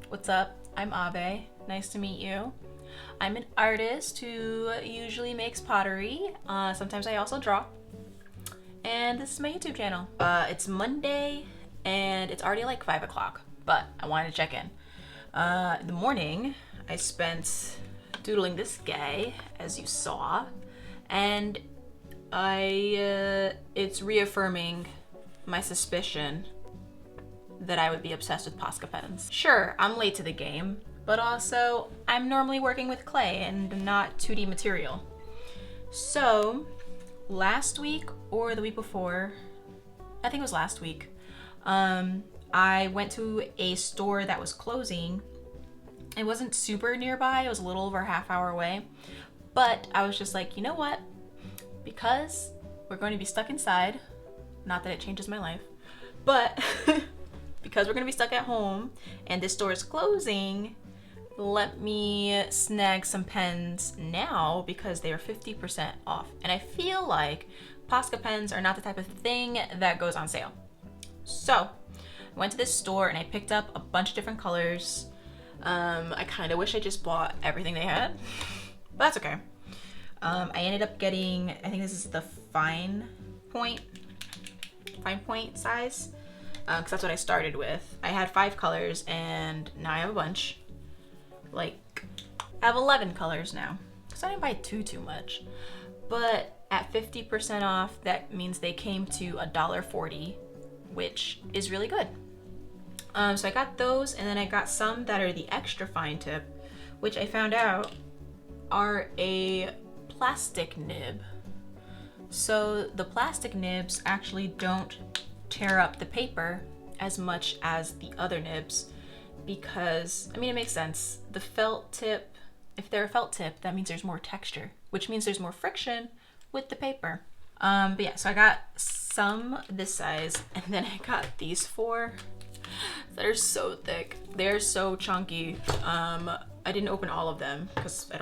What's up? I'm Abe. Nice to meet you. I'm an artist who usually makes pottery. Sometimes I also draw. And this is my YouTube channel. It's Monday and it's already like 5 o'clock, but I wanted to check in. In the morning, I spent doodling this guy, as you saw, and it's reaffirming my suspicion that I would be obsessed with Posca pens. Sure, I'm late to the game, but also I'm normally working with clay and not 2D material. So last week or the week before, I think it was last week, I went to a store that was closing. It wasn't super nearby, it was a little over a half hour away, but I was just like, you know what? Because we're going to be stuck inside, not that it changes my life, but because we're gonna be stuck at home and this store is closing, let me snag some pens now because they are 50% off. And I feel like Posca pens are not the type of thing that goes on sale. So I went to this store and I picked up a bunch of different colors. I kind of wish I just bought everything they had, but that's okay. I ended up getting, I think this is the fine point size. Because that's what I started with. I had 5 colors and now I have a bunch. Like, I have 11 colors now. Because I didn't buy too much. But at 50% off, that means they came to $1.40, which is really good. So I got those, and then I got some that are the extra fine tip, which I found out are a plastic nib. So the plastic nibs actually don't tear up the paper as much as the other nibs because, I mean, it makes sense. The felt tip, if they're a felt tip, that means there's more texture, which means there's more friction with the paper. But yeah, so I got some this size, and then I got these 4 that are so thick. They're so chunky. I didn't open all of them because I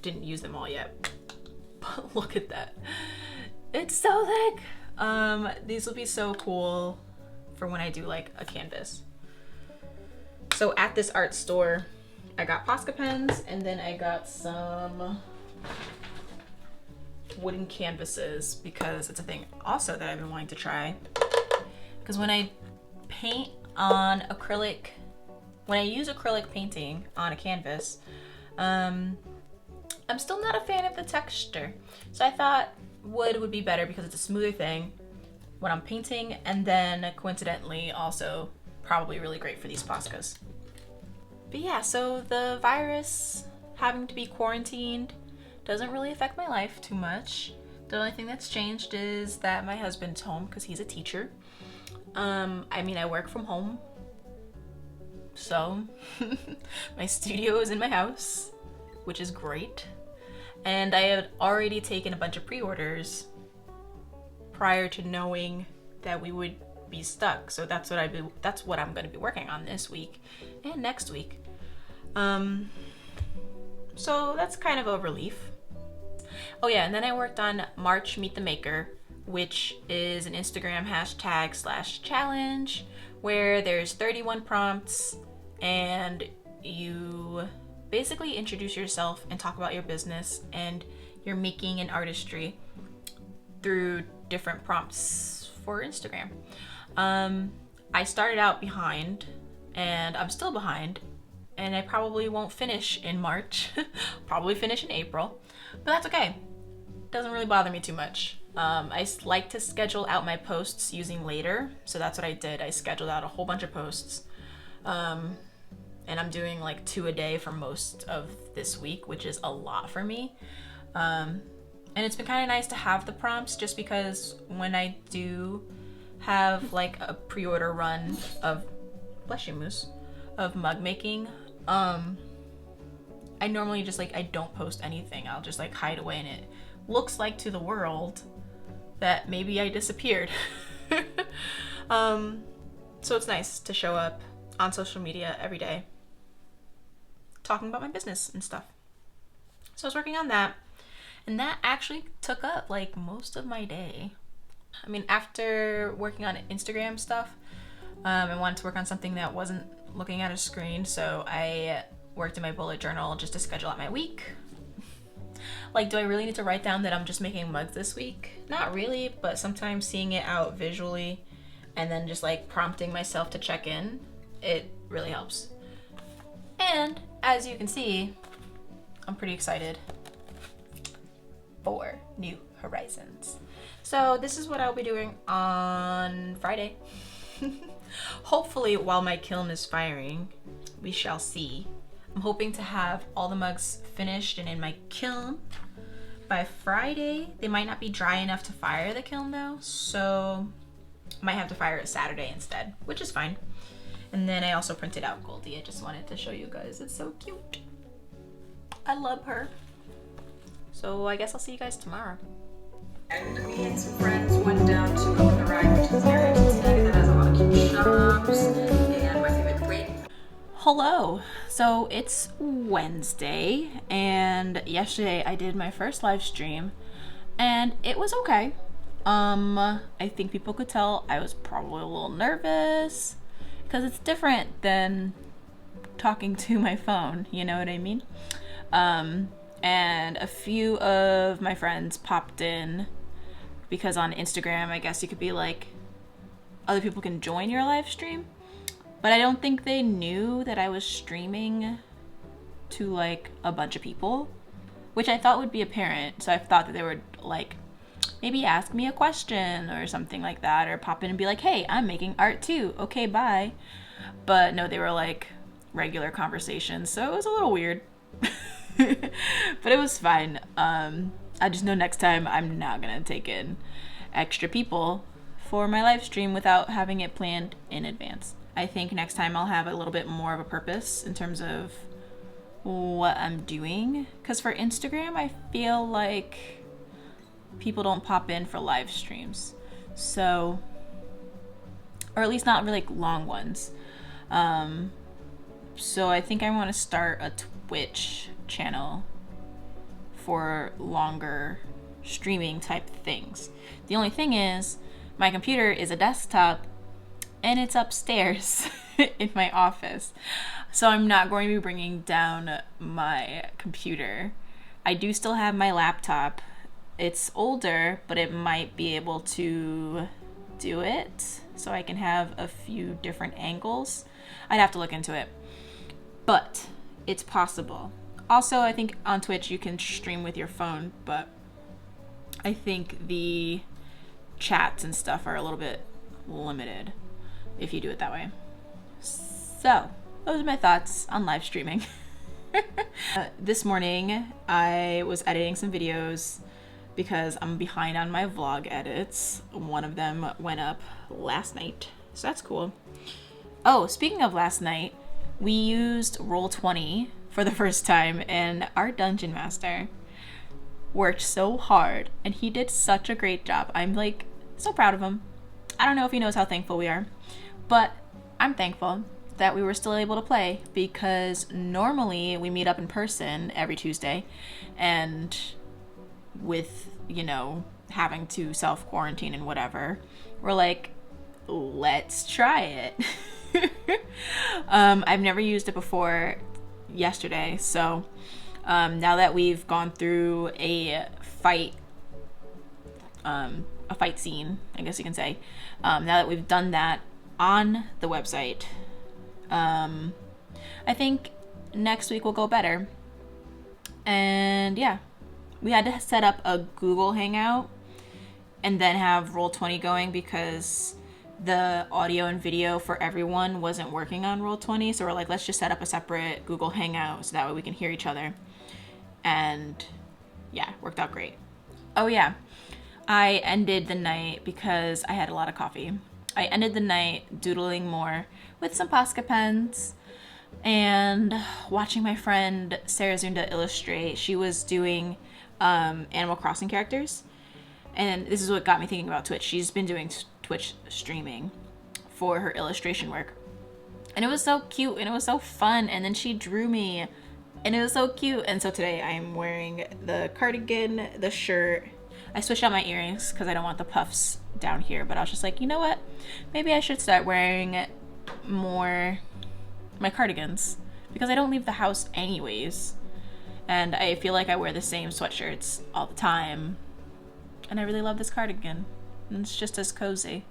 didn't use them all yet. But look at that. It's so thick. These will be so cool for when I do like a canvas. So at this art store, I got Posca pens and then I got some wooden canvases because it's a thing also that I've been wanting to try. Because when I paint on acrylic, when I use acrylic painting on a canvas, I'm still not a fan of the texture. So I thought wood would be better because it's a smoother thing when I'm painting, and then coincidentally also probably really great for these Poscas. But yeah, so the virus having to be quarantined doesn't really affect my life too much. The only thing that's changed is that my husband's home because he's a teacher. I mean, I work from home, so my studio is in my house, which is great. And I had already taken a bunch of pre-orders prior to knowing that we would be stuck. So that's what I'm going to be working on this week and next week. So that's kind of a relief. Oh yeah, and then I worked on March Meet the Maker, which is an Instagram hashtag/challenge where there's 31 prompts and you basically introduce yourself and talk about your business and your making and artistry through different prompts for Instagram. I started out behind and I'm still behind, and I probably won't finish in March, probably finish in April, but that's okay. Doesn't really bother me too much. I like to schedule out my posts using Later, so that's what I did. I scheduled out a whole bunch of posts. And I'm doing like 2 a day for most of this week, which is a lot for me. And it's been kind of nice to have the prompts just because when I do have like a pre-order run of, bless you Moose, of mug making, I normally just like, I don't post anything. I'll just like hide away, and it looks like to the world that maybe I disappeared. So it's nice to show up on social media every day talking about my business and stuff. So I was working on that, and that actually took up like most of my day. I mean, after working on Instagram stuff, I wanted to work on something that wasn't looking at a screen, so I worked in my bullet journal just to schedule out my week. Like, do I really need to write down that I'm just making mugs this week? Not really, but sometimes seeing it out visually and then just like prompting myself to check in, it really helps. And as you can see, I'm pretty excited for New Horizons. So this is what I'll be doing on Friday. Hopefully while my kiln is firing, we shall see. I'm hoping to have all the mugs finished and in my kiln by Friday. They might not be dry enough to fire the kiln though, so I might have to fire it Saturday instead, which is fine. And then I also printed out Goldie. I just wanted to show you guys. It's so cute. I love her. So I guess I'll see you guys tomorrow. And me and some friends went down to Open the Ride, which is an area in Cincinnati that has a lot of cute shops and my favorite great. Hello. So it's Wednesday, and yesterday I did my first live stream, and it was okay. I think people could tell I was probably a little nervous because it's different than talking to my phone, you know what I mean? And a few of my friends popped in because on Instagram, I guess you could be like, other people can join your live stream, but I don't think they knew that I was streaming to like a bunch of people, which I thought would be apparent. So I thought that they would like maybe ask me a question or something like that, or pop in and be like, hey, I'm making art too. Okay, bye. But no, they were like regular conversations. So it was a little weird, but it was fine. I just know next time I'm not gonna take in extra people for my live stream without having it planned in advance. I think next time I'll have a little bit more of a purpose in terms of what I'm doing. Because for Instagram, I feel like people don't pop in for live streams. So, or at least not really long ones. So I think I want to start a Twitch channel for longer streaming type things. The only thing is, my computer is a desktop and it's upstairs in my office. So I'm not going to be bringing down my computer. I do still have my laptop. It's older, but it might be able to do it. So I can have a few different angles. I'd have to look into it, but it's possible. Also, I think on Twitch you can stream with your phone, but I think the chats and stuff are a little bit limited if you do it that way. So, those are my thoughts on live streaming. This morning, I was editing some videos because I'm behind on my vlog edits. One of them went up last night, so that's cool. Oh, speaking of last night, we used Roll20 for the first time, and our dungeon master worked so hard, and he did such a great job. I'm like so proud of him. I don't know if he knows how thankful we are, but I'm thankful that we were still able to play, because normally we meet up in person every Tuesday, and with, you know, having to self-quarantine and whatever, we're like, let's try it. I've never used it before yesterday, so now that we've gone through a fight scene, I guess you can say, now that we've done that on the website, I think next week will go better. And yeah, we had to set up a Google Hangout and then have Roll20 going because the audio and video for everyone wasn't working on Roll20. So we're like, let's just set up a separate Google Hangout so that way we can hear each other. And yeah, worked out great. Oh yeah, I ended the night, because I had a lot of coffee, I ended the night doodling more with some Posca pens and watching my friend Sarah Zunda illustrate. She was doing Animal Crossing characters, and this is what got me thinking about Twitch. She's been doing Twitch streaming for her illustration work, and it was so cute and it was so fun, and then she drew me and it was so cute. And so today I'm wearing the cardigan, the shirt. I switched out my earrings because I don't want the puffs down here, but I was just like, you know what, maybe I should start wearing more my cardigans, because I don't leave the house anyways. And I feel like I wear the same sweatshirts all the time. And I really love this cardigan. And it's just as cozy.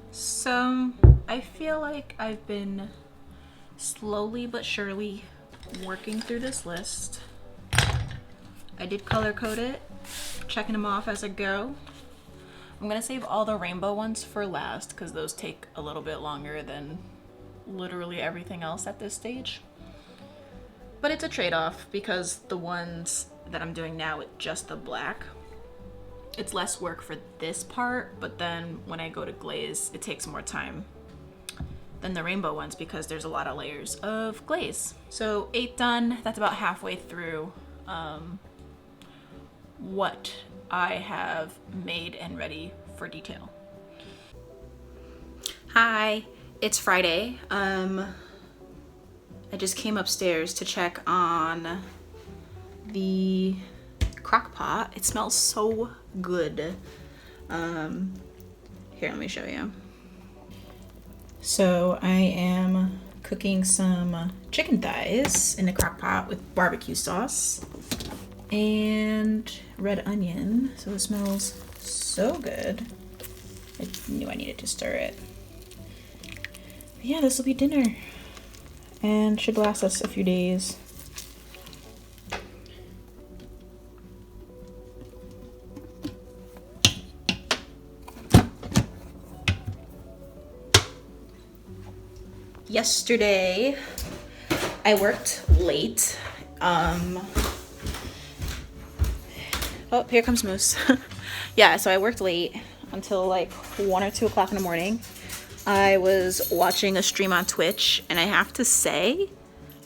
So, I feel like I've been slowly but surely working through this list. I did color code it, checking them off as I go. I'm gonna save all the rainbow ones for last because those take a little bit longer than literally everything else at this stage. But it's a trade-off because the ones that I'm doing now with just the black, it's less work for this part, but then when I go to glaze, it takes more time than the rainbow ones because there's a lot of layers of glaze. So 8 done, that's about halfway through what I have made and ready for detail. Hi, it's Friday. I just came upstairs to check on the crock pot. It smells so good. Here, let me show you. So I am cooking some chicken thighs in the crock pot with barbecue sauce and red onion. So it smells so good. I knew I needed to stir it. But yeah, this will be dinner and should last us a few days. Yesterday, I worked late. Oh, here comes Moose. Yeah, so I worked late until like 1 or 2 o'clock in the morning. I was watching a stream on Twitch, and I have to say,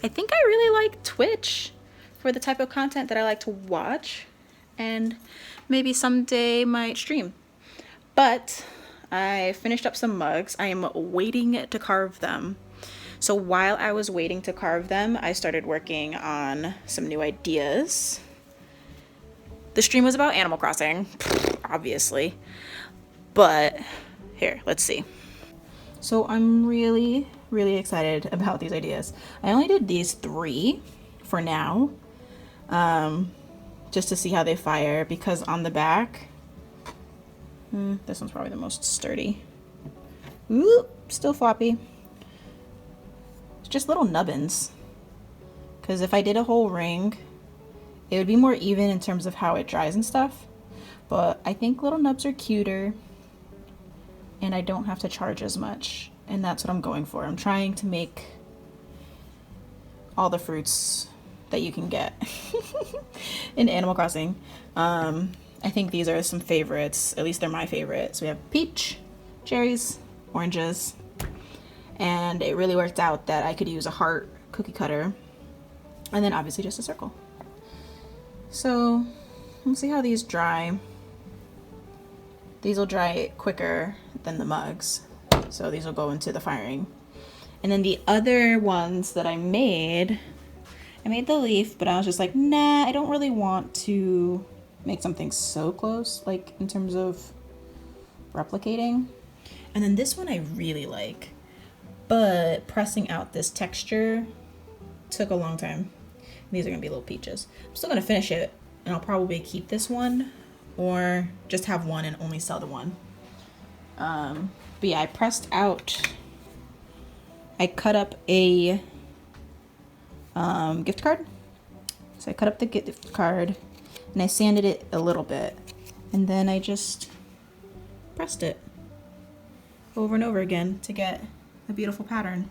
I think I really like Twitch for the type of content that I like to watch, and maybe someday might stream. But I finished up some mugs. I am waiting to carve them. So while I was waiting to carve them, I started working on some new ideas. The stream was about Animal Crossing, obviously, but here, let's see. So I'm really excited about these ideas. I only did these 3 for now, just to see how they fire, because on the back, this one's probably the most sturdy. Ooh, still floppy. It's just little nubbins. Because if I did a whole ring, it would be more even in terms of how it dries and stuff. But I think little nubs are cuter, and I don't have to charge as much. And that's what I'm going for. I'm trying to make all the fruits that you can get in Animal Crossing. I think these are some favorites. At least they're my favorites. We have peach, cherries, oranges, and it really worked out that I could use a heart cookie cutter, and then obviously just a circle. So we'll see how these dry. These will dry quicker than the mugs, so these will go into the firing. And then the other ones that I made the leaf, but I was just like, nah, I don't really want to make something so close, like in terms of replicating. And then this one I really like, but pressing out this texture took a long time. These are gonna be little peaches. I'm still gonna finish it, and I'll probably keep this one or just have one and only sell the one. But yeah, I pressed out, I cut up a gift card. So I cut up the gift card and I sanded it a little bit, and then I just pressed it over and over again to get a beautiful pattern.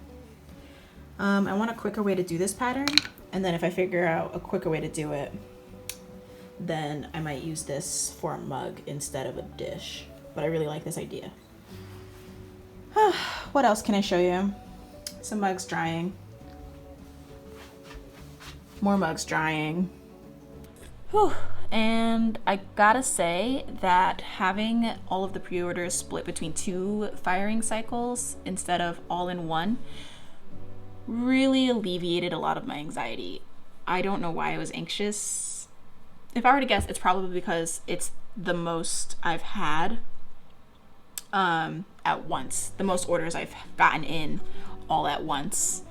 I want a quicker way to do this pattern, and then if I figure out a quicker way to do it, then I might use this for a mug instead of a dish. But I really like this idea. What else can I show you? Some mugs drying. More mugs drying. Whew. And I gotta say that having all of the pre-orders split between 2 firing cycles instead of all in one really alleviated a lot of my anxiety. I don't know why I was anxious. If I were to guess, it's probably because it's the most I've had at once. The most orders I've gotten in all at once.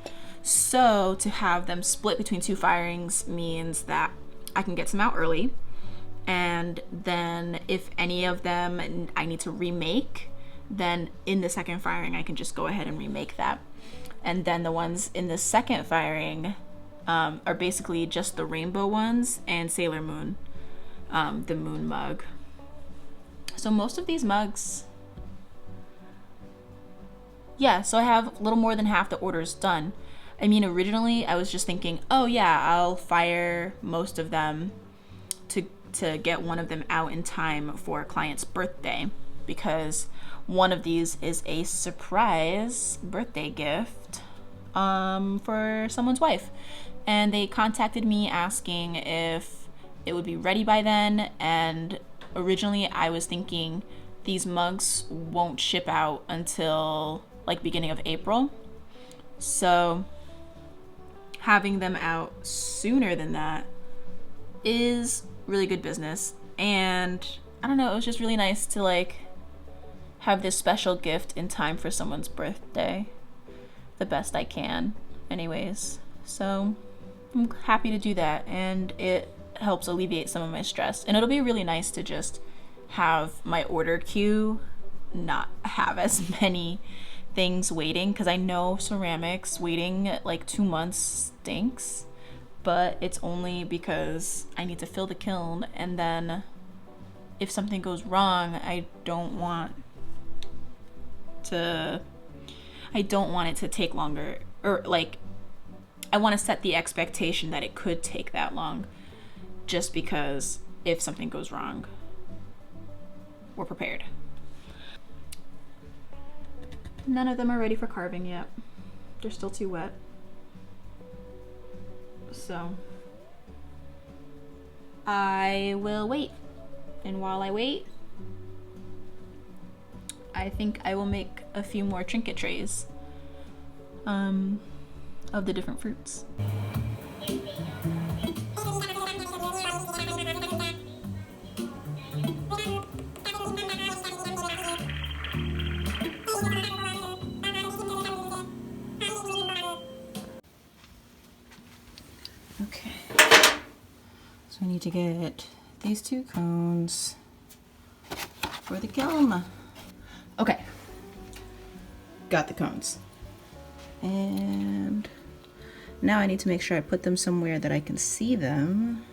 So to have them split between 2 firings means that I can get some out early. And then if any of them I need to remake, then in the second firing, I can just go ahead and remake that. And then the ones in the second firing are basically just the rainbow ones and Sailor Moon, the moon mug. So most of these mugs, yeah, so I have a little more than half the orders done. I mean, originally I was just thinking, oh yeah, I'll fire most of them to get one of them out in time for a client's birthday, because one of these is a surprise birthday gift for someone's wife. And they contacted me asking if it would be ready by then, and originally I was thinking these mugs won't ship out until like beginning of April. So having them out sooner than that is really good business. And I don't know, it was just really nice to like have this special gift in time for someone's birthday the best I can anyways. So I'm happy to do that, and it helps alleviate some of my stress. And it'll be really nice to just have my order queue not have as many things waiting, because I know ceramics waiting like 2 months stinks, but it's only because I need to fill the kiln, and then if something goes wrong, I don't want it to take longer, or like I want to set the expectation that it could take that long, just because if something goes wrong, we're prepared. None of them are ready for carving yet. They're still too wet. So I will wait. And while I wait, I think I will make a few more trinket trays of the different fruits. Okay, so I need to get these 2 cones for the kiln. Okay, got the cones. And now I need to make sure I put them somewhere that I can see them.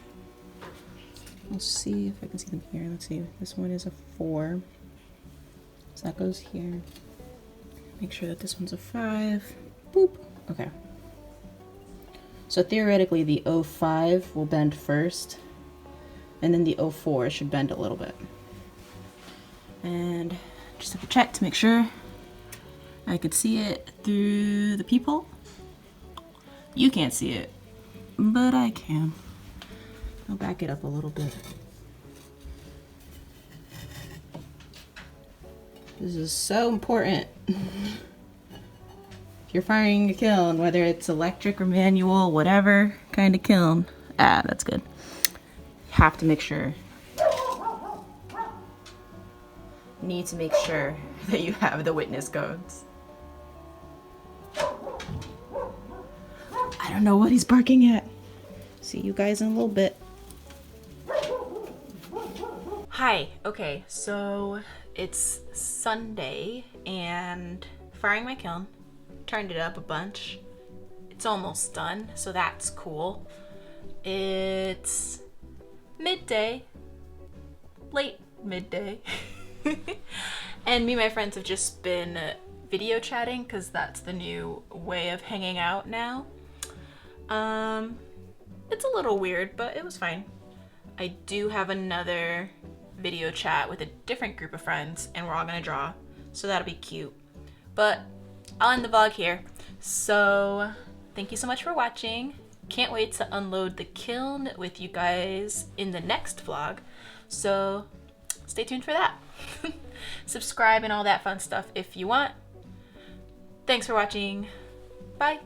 Let's see if I can see them here. Let's see, this one is a 4. So that goes here. Make sure that this one's a 5. Boop. Okay. So theoretically the 05 will bend first, and then the 04 should bend a little bit. And just have to check to make sure I could see it through the peephole. You can't see it, but I can. I'll back it up a little bit. This is so important. If you're firing a kiln, whether it's electric or manual, whatever kind of kiln, that's good. Have to make sure. Need to make sure that you have the witness codes. I don't know what he's barking at. See you guys in a little bit. Hi, okay, so it's Sunday and firing my kiln. Turned it up a bunch. It's almost done, so that's cool. It's midday, late midday. And me and my friends have just been video chatting because that's the new way of hanging out now. It's a little weird, but it was fine. I do have another video chat with a different group of friends, and we're all gonna draw, so that'll be cute. But I'll end the vlog here. So thank you so much for watching. Can't wait to unload the kiln with you guys in the next vlog, so stay tuned for that. Subscribe and all that fun stuff if you want. Thanks for watching. Bye.